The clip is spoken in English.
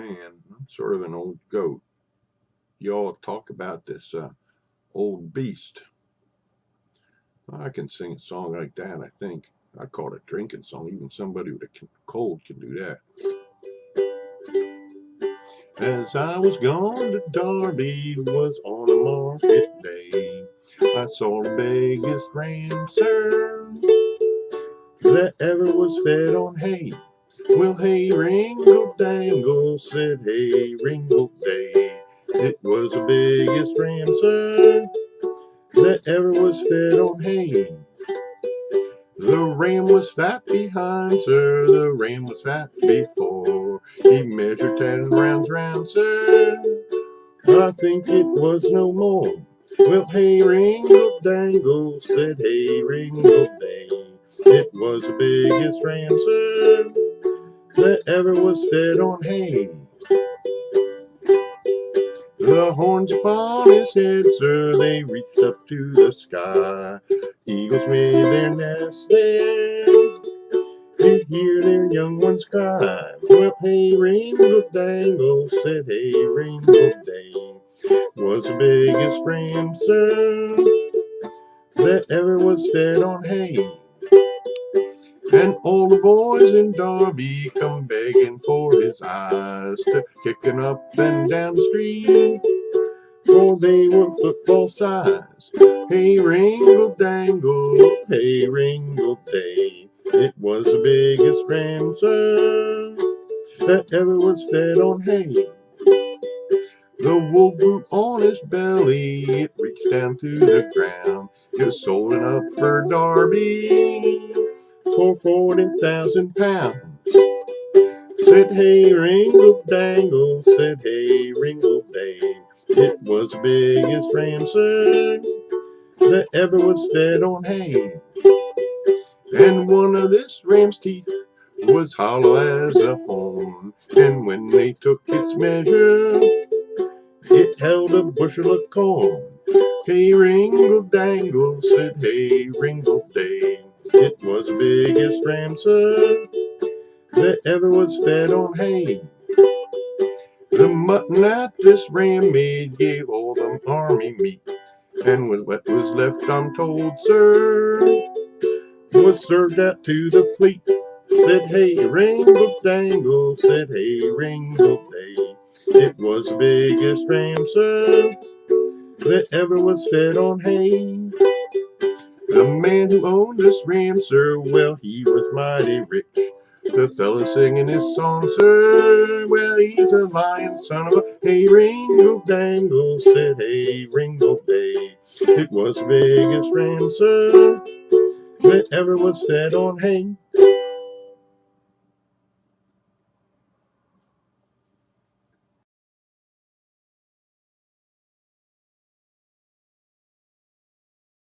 man. I'm sort of an old goat. Y'all talk about this old beast. I can sing a song like that, I think. I call it a drinking song. Even somebody with a cold can do that. As I was gone to Darby, was on a market day. I saw the biggest ram, sir, that ever was fed on hay. Well, hey, ringle dangle, said hey, ringle day. It was the biggest ram, sir, that ever was fed on hay. The ram was fat behind, sir, the ram was fat before. He measured 10 rounds round, sir, I think it was no more. Well, hey, ringle dangle, said hey, ringle day. It was the biggest ram, sir, that ever was fed on hay. The horns upon his head, sir, they reached up to the sky. Eagles made their nest there, you'd hear their young ones cry. Well, hey, ringle dangle, said hey, ringle day. Was the biggest ram, sir, that ever was fed on hay. And all the boys in Darby come begging for his eyes, to kicking up and down the street, for they were football size. Hey, ringle dangle, hey, ringle day. It was the biggest ram, sir, that ever was fed on hay. The wool grew on his belly, it reached down to the ground, just sold it up for Darby for 40,000 pounds. Said hey, ringle dangle, said hey, ringle day. It was the biggest ram, sir, that ever was fed on hay. And one of this ram's teeth was hollow as a horn, and when they took its measure, it held a bushel of corn. Hey, ringle dangle, said hey, ringle day. It was the biggest ram, sir, that ever was fed on hay. The mutton that this ram made gave all them army meat, and with what was left, I'm told, sir, was served out to the fleet. Said hey, ringle dangle, said hey, ringle day. It was the biggest ram, sir, that ever was fed on hay. The man who owned this ram, sir, well, he was mighty rich. The fella singing his song, sir, well, he's a lying son of a hey, ringle dangle, said hey, ringle day. It was the biggest ram, sir, that ever was fed on hay.